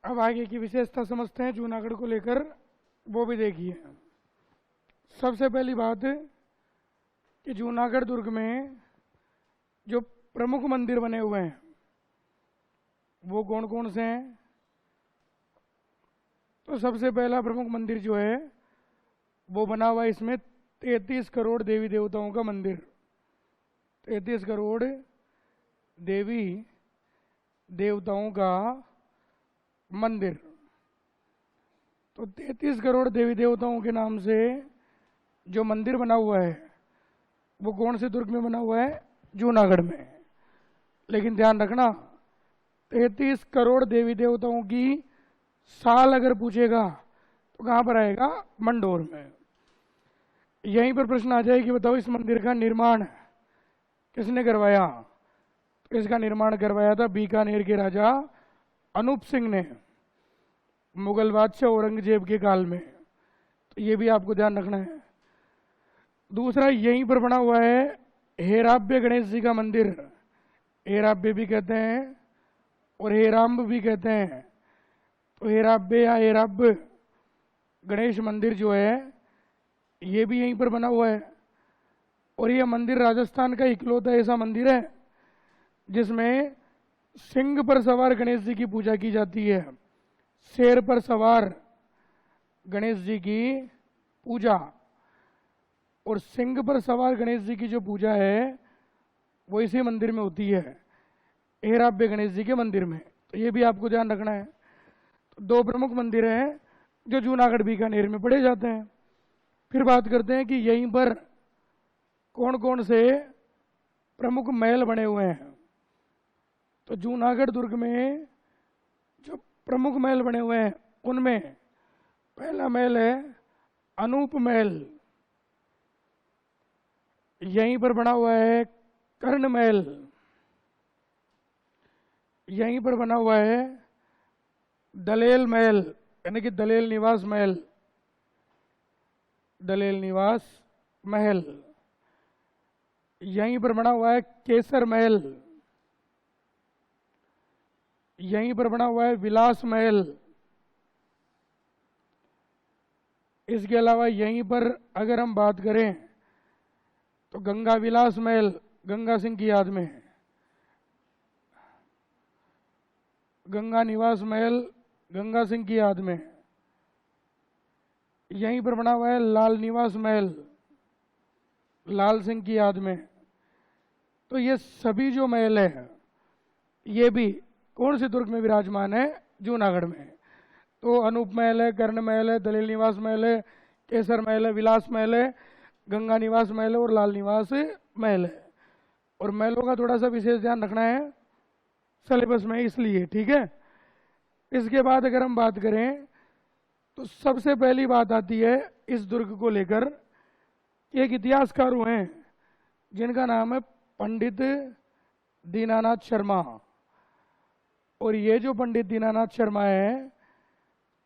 अब आगे की विशेषता समझते हैं जूनागढ़ को लेकर, वो भी देखिए। सबसे पहली बात कि जूनागढ़ दुर्ग में जो प्रमुख मंदिर बने हुए हैं वो कौन कौन से हैं। तो सबसे पहला प्रमुख मंदिर जो है वो बना हुआ है इसमें 33 करोड़ देवी देवताओं का मंदिर। 33 करोड़ देवी देवताओं का मंदिर। तो 33 करोड़ देवी देवताओं के नाम से जो मंदिर बना हुआ है वो कौन से दुर्ग में बना हुआ है? जूनागढ़ में। लेकिन ध्यान रखना, 33 करोड़ देवी देवताओं की साल अगर पूछेगा तो कहां पर आएगा? मंडोर में। यहीं पर प्रश्न आ जाए कि बताओ इस मंदिर का निर्माण किसने करवाया? तो इसका निर्माण करवाया था बीकानेर के राजा अनूप सिंह ने, मुगल बादशाह औरंगजेब के काल में। तो ये भी आपको ध्यान रखना है। दूसरा, यहीं पर बना हुआ है हेराब्य गणेश जी का मंदिर। हेराब्य भी कहते हैं और हेराम्ब भी कहते हैं। तो हेराब्य या हेराब्य गणेश मंदिर जो है ये भी यहीं पर बना हुआ है। और यह मंदिर राजस्थान का इकलौता ऐसा मंदिर है जिसमें सिंह पर सवार गणेश जी की पूजा की जाती है। शेर पर सवार गणेश जी की पूजा और सिंह पर सवार गणेश जी की जो पूजा है वो इसी मंदिर में होती है, हेराब्य गणेश जी के मंदिर में। तो ये भी आपको ध्यान रखना है। तो दो प्रमुख मंदिर हैं जो जूनागढ़ बीकानेर में पढ़े जाते हैं। फिर बात करते हैं कि यहीं पर कौन कौन से प्रमुख महल बने हुए हैं। तो जूनागढ़ दुर्ग में जो प्रमुख महल बने हुए हैं उनमें पहला महल है अनूप महल। यहीं पर बना हुआ है कर्ण महल। यहीं पर बना हुआ है दलेल महल, यानी कि दलेल निवास महल। दलेल निवास महल। यहीं पर बना हुआ है केसर महल। यहीं पर बना हुआ है विलास महल। इसके अलावा यहीं पर अगर हम बात करें तो गंगा विलास महल, गंगा सिंह की याद में। गंगा निवास महल, गंगा सिंह की याद में। यहीं पर बना हुआ है लाल निवास महल, लाल सिंह की याद में। तो ये सभी जो महल है ये भी कौन से दुर्ग में विराजमान है? जूनागढ़ में। तो अनूप महल है, कर्ण महल है, दलेल निवास महल है, केसर महल है, विलास महल है, गंगा निवास महल है और लाल निवास महल है। और महलों का थोड़ा सा विशेष ध्यान रखना है सिलेबस में, इसलिए। ठीक है। इसके बाद अगर हम बात करें तो सबसे पहली बात आती है इस दुर्ग को लेकर, एक इतिहासकार हैं जिनका नाम है पंडित दीनानाथ शर्मा। और ये जो पंडित दीनानाथ शर्मा है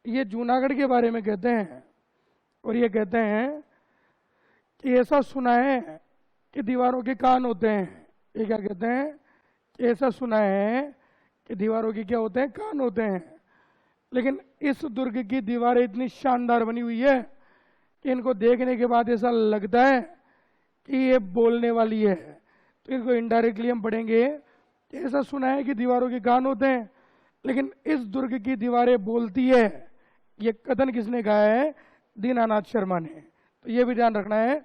ये जूनागढ़ के बारे में कहते हैं और ये कहते हैं कि ऐसा सुना है कि दीवारों के कान होते हैं। ये क्या कहते हैं? कि ऐसा सुना है कि दीवारों के क्या होते हैं? कान होते हैं। लेकिन इस दुर्ग की दीवारें इतनी शानदार बनी हुई है कि इनको देखने के बाद ऐसा लगता है कि ये बोलने वाली है। तो इनको इनडायरेक्टली हम पढ़ेंगे कि ऐसा सुना है कि दीवारों के कान होते हैं लेकिन इस दुर्ग की दीवारें बोलती है। ये कथन किसने कहा है? दीनानाथ शर्मा ने। तो ये भी ध्यान रखना है।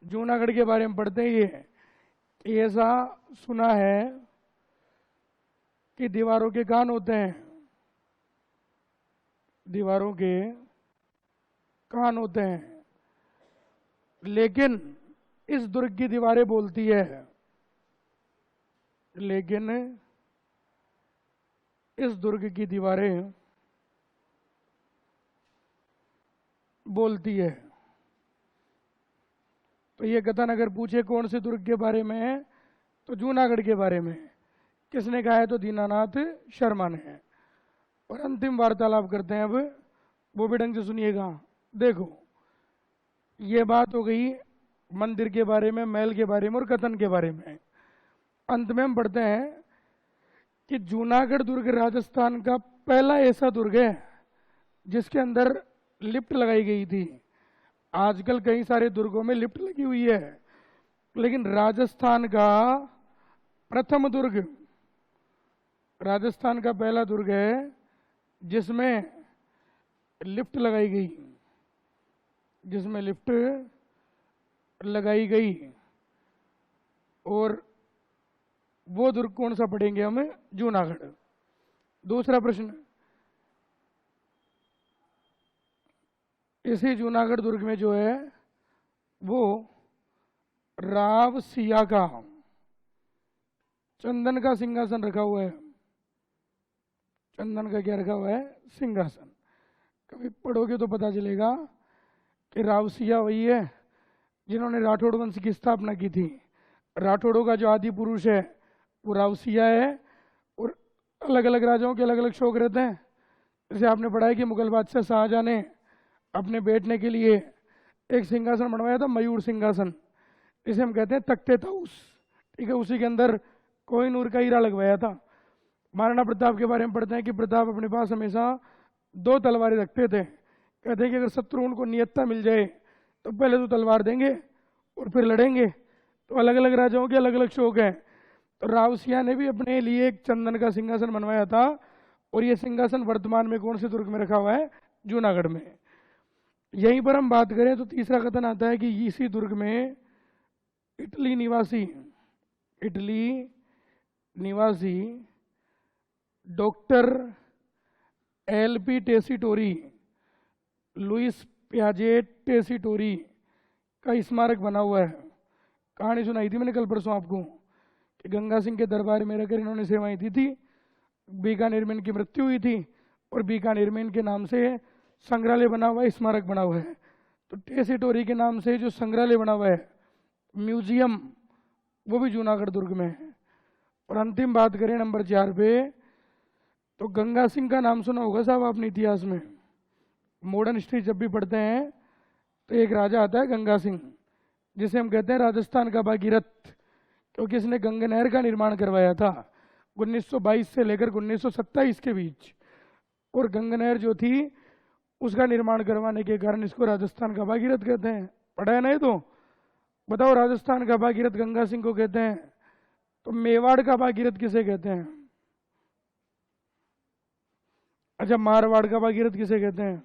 जूनागढ़ के बारे में पढ़ते ही है कि ऐसा सुना है कि दीवारों के कान होते हैं, दीवारों के कान होते हैं, लेकिन इस दुर्ग की दीवारें बोलती है। लेकिन इस दुर्ग की दीवारें बोलती है। तो ये कथन अगर पूछे कौन से दुर्ग के बारे में है तो जूनागढ़ के बारे में। किसने कहा है? तो दीनानाथ शर्मा ने। और अंतिम वार्तालाप करते हैं अब, वो भी ढंग से सुनिएगा। देखो, ये बात हो गई मंदिर के बारे में, महल के बारे में और कथन के बारे में। अंत में हम पढ़ते हैं कि जूनागढ़ दुर्ग राजस्थान का पहला ऐसा दुर्ग है जिसके अंदर लिफ्ट लगाई गई थी। आजकल कई सारे दुर्गों में लिफ्ट लगी हुई है, लेकिन राजस्थान का प्रथम दुर्ग, राजस्थान का पहला दुर्ग है जिसमें लिफ्ट लगाई गई, जिसमें लिफ्ट लगाई गई। और वो दुर्ग कौन सा पढ़ेंगे हम? जूनागढ़। दूसरा प्रश्न, इसी जूनागढ़ दुर्ग में जो है वो राव सिया का चंदन का सिंहासन रखा हुआ है। चंदन का क्या रखा हुआ है? सिंहासन। कभी पढ़ोगे तो पता चलेगा कि राव सिया वही है जिन्होंने राठौड़ वंश की स्थापना की थी। राठौड़ों का जो आदि पुरुष है वो राव सिया है। और अलग अलग राजाओं के अलग अलग शौक रहते हैं। जैसे आपने पढ़ा है कि मुगल बादशाह शाहजहां ने अपने बैठने के लिए एक सिंहासन बनवाया था, मयूर सिंहासन, इसे हम कहते हैं तख्ते ताउस। ठीक है, उसी के अंदर कोहिनूर का हीरा लगवाया था। महाराणा प्रताप के बारे में पढ़ते हैं कि प्रताप अपने पास हमेशा 2 तलवारें रखते थे। कहते हैं कि अगर शत्रु उनको नियत्ता मिल जाए तो पहले तो तलवार देंगे और फिर लड़ेंगे। तो अलग अलग राजाओं के अलग अलग शौक हैं। तो राव सिया ने भी अपने लिए एक चंदन का सिंहासन बनवाया था। और ये सिंहासन वर्तमान में कौन से दुर्ग में रखा हुआ है? जूनागढ़ में। यहीं पर हम बात करें तो तीसरा कथन आता है कि इसी दुर्ग में इटली निवासी डॉक्टर एलपी टेसीटोरी, लुइस पियाजेट टेसीटोरी का स्मारक बना हुआ है। कहानी सुनाई थी मैंने कल परसों आपको कि गंगा सिंह के दरबार में रहकर इन्होंने सेवाएं दी थी। बीकानेर में इनकी मृत्यु हुई थी और बीकानेर में इनके नाम से संग्रहालय बना हुआ है, स्मारक बना हुआ है। तो टेसीटोरी के नाम से जो संग्रहालय बना हुआ है, म्यूजियम, वो भी जूनागढ़ दुर्ग में है। और अंतिम बात करें नंबर 4 पे, तो गंगा सिंह का नाम सुना होगा साहब आपने इतिहास में। मॉडर्न हिस्ट्री जब भी पढ़ते हैं तो एक राजा आता है गंगा सिंह, जिसे हम कहते हैं राजस्थान का भागीरथ, क्योंकि इसने गंगा नहर का निर्माण करवाया था 1922 से लेकर 1927 के बीच। और गंगा नहर जो थी उसका निर्माण करवाने के कारण इसको राजस्थान का भागीरथ कहते हैं। पढ़ा है ना ये? तो बताओ, राजस्थान का भागीरथ गंगा सिंह को कहते हैं, तो मेवाड़ का भागीरथ किसे कहते हैं? अच्छा, मारवाड़ का भागीरथ किसे कहते हैं?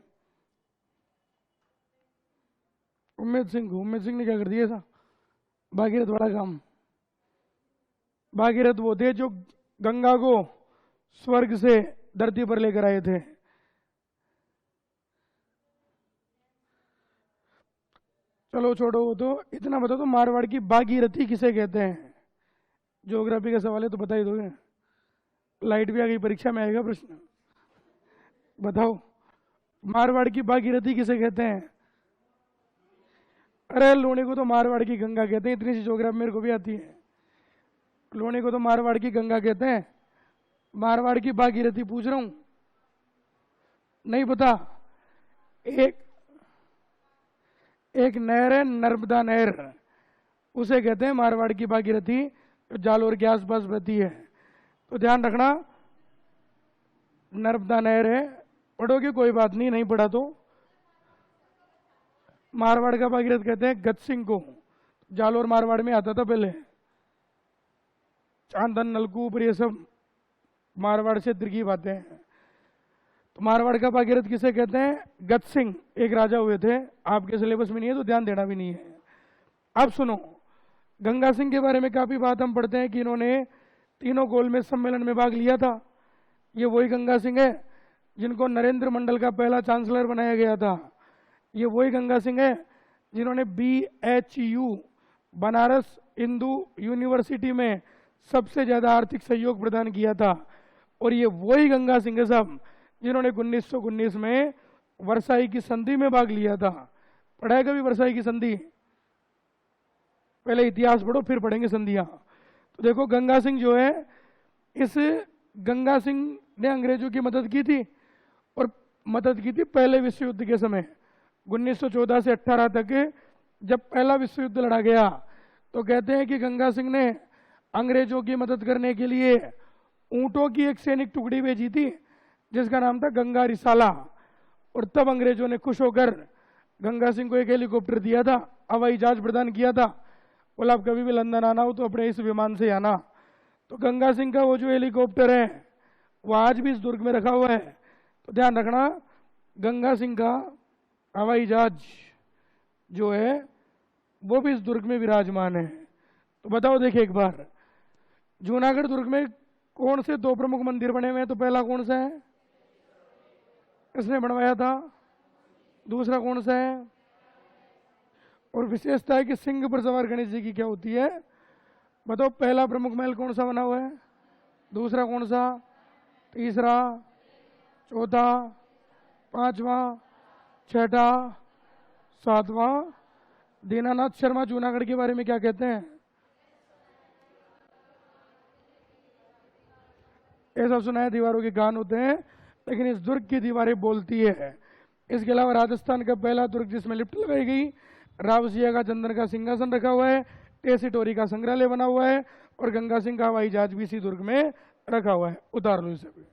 उम्मेद सिंह ने क्या कर दिया ऐसा भागीरथ वाला काम? भागीरथ वो थे जो गंगा को स्वर्ग से धरती पर लेकर आए थे। चलो छोड़ो, वो तो इतना बताओ, तो मारवाड़ की भागीरथी किसे कहते हैं? ज्योग्राफी का सवाल है तो बता ही दोगे। लाइट भी आ गई, परीक्षा में आएगा प्रश्न। बताओ, मारवाड़ की भागीरथी किसे कहते हैं? अरे लोणे को तो मारवाड़ की गंगा कहते हैं। इतनी सी ज्योग्राफी मेरे को भी आती है। लोणे को तो मारवाड़ की गंगा कहते हैं। मारवाड़ की भागीरथी पूछ रहा हूं, नहीं पता? एक नहर है नर्मदा नहर, उसे कहते हैं मारवाड़ की भागीरथी, जो जालोर के आसपास बहती है। तो ध्यान रखना, नर्मदा नहर है। पढ़ोगे कोई बात नहीं, नहीं पढ़ा तो। मारवाड़ का भागीरथ कहते हैं गत सिंह को। जालोर मारवाड़ में आता था पहले। चांदन, नलकूप, ये सब मारवाड़ क्षेत्र की बातें हैं। तो मारवाड़ का भागीरथ किसे कहते हैं? गत सिंह, एक राजा हुए थे। आपके सिलेबस में नहीं है तो ध्यान देना भी नहीं है। अब सुनो, गंगा सिंह के बारे में काफी बात हम पढ़ते हैं कि इन्होंने तीनों गोलमेज सम्मेलन में भाग लिया था। ये वही गंगा सिंह है जिनको नरेंद्र मंडल का पहला चांसलर बनाया गया था। ये वही गंगा सिंह है जिन्होंने BHU बनारस हिंदू यूनिवर्सिटी में सबसे ज्यादा आर्थिक सहयोग प्रदान किया था। और ये वही गंगा सिंह है साहब जिन्होंने 1919 में वर्साई की संधि में भाग लिया था। पढ़ा है कभी वर्साई की संधि? पहले इतिहास पढ़ो फिर पढ़ेंगे संधियां। तो देखो, गंगा सिंह जो है, इस गंगा सिंह ने अंग्रेजों की मदद की थी, और मदद की थी पहले विश्व युद्ध के समय। 1914 से 18 तक जब पहला विश्व युद्ध लड़ा गया, तो कहते हैं कि गंगा सिंह ने अंग्रेजों की मदद करने के लिए ऊंटों की एक सैनिक टुकड़ी भेजी थी, जिसका नाम था गंगा रिसाला। और तब अंग्रेजों ने खुश होकर गंगा सिंह को एक हेलीकॉप्टर दिया था, हवाई जहाज प्रदान किया था। बोला आप कभी भी लंदन आना हो तो अपने इस विमान से आना। तो गंगा सिंह का वो जो हेलीकॉप्टर है वो आज भी इस दुर्ग में रखा हुआ है। तो ध्यान रखना, गंगा सिंह का हवाई जहाज जो है वो भी इस दुर्ग में विराजमान है। तो बताओ देखिए एक बार, जूनागढ़ दुर्ग में कौन से दो प्रमुख मंदिर बने हुए हैं? तो पहला कौन सा है, किसने बनवाया था? दूसरा कौन सा है? और विशेषता है कि सिंह पर सवार गणेश जी की क्या होती है? बताओ पहला प्रमुख महल कौन सा बना हुआ है, दूसरा कौन सा, तीसरा, चौथा, पांचवा, छठा, सातवां? दीनानाथ शर्मा जूनागढ़ के बारे में क्या कहते हैं? ऐसा सुना है दीवारों के कान होते हैं, लेकिन इस दुर्ग की दीवारें बोलती है। इसके अलावा राजस्थान का पहला दुर्ग जिसमें लिफ्ट लगाई गई, रावसिया का चंदन का सिंहासन रखा हुआ है, टेसिटोरी का संग्रहालय बना हुआ है, और गंगा सिंह का हवाई जहाज भी इसी दुर्ग में रखा हुआ है। उतार लो इसे भी।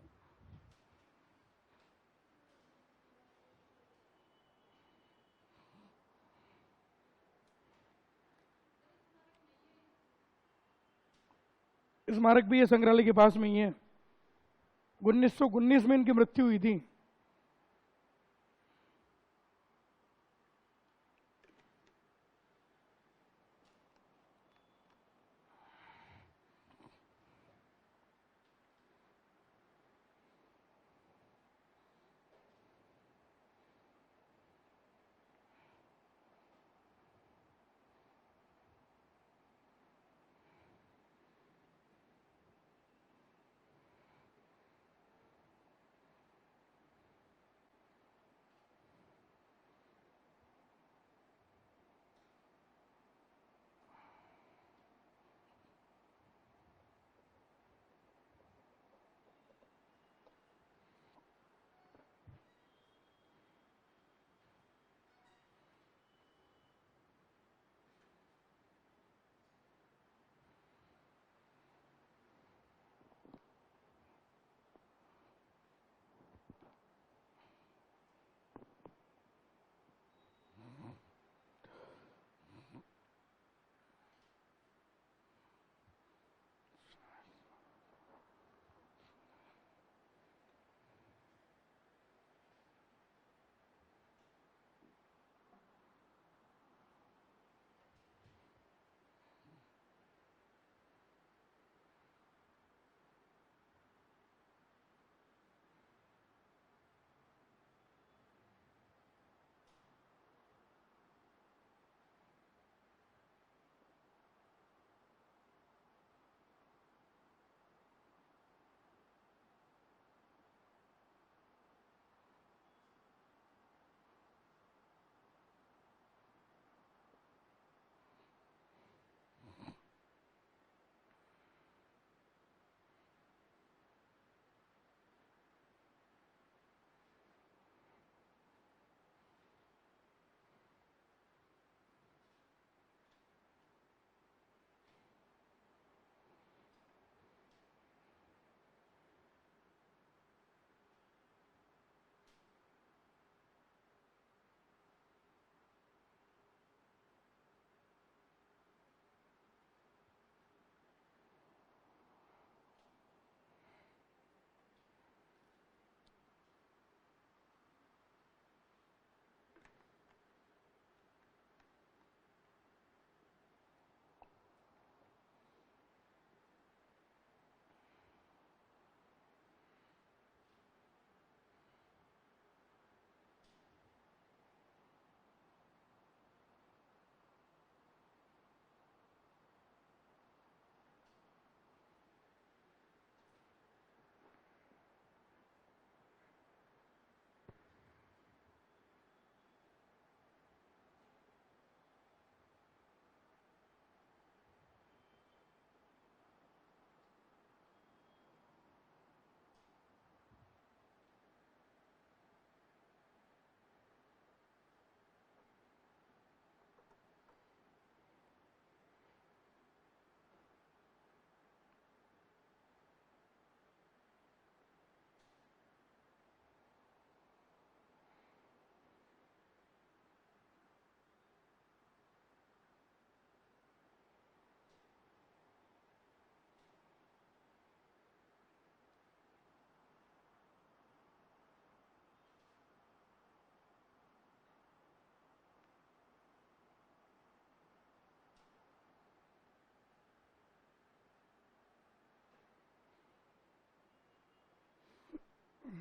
स्मारक भी ये संग्रहालय के पास में ही है। 1919 में इनकी मृत्यु हुई थी।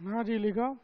हाँ जी लिखा।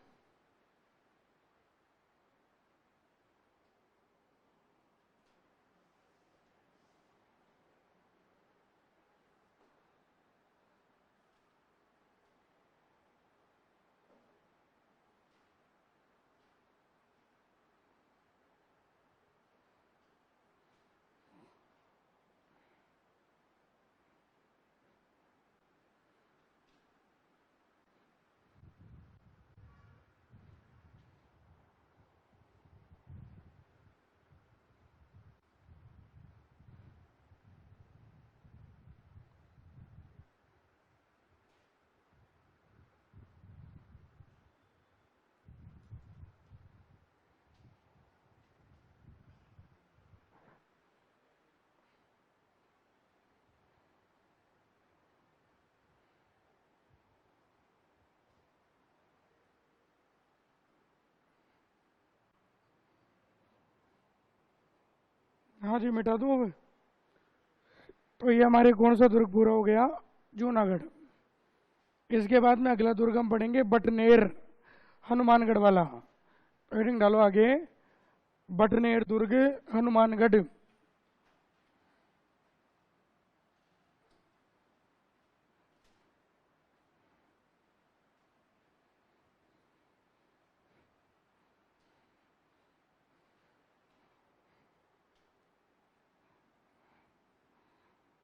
हाँ जी मिटा दूँ अब। तो ये हमारे कौन सा दुर्ग पूरा हो गया? जूनागढ़। इसके बाद में अगला दुर्ग हम पढ़ेंगे बटनेर, हनुमानगढ़ वाला। हेडिंग डालो आगे, बटनेर दुर्ग हनुमानगढ़।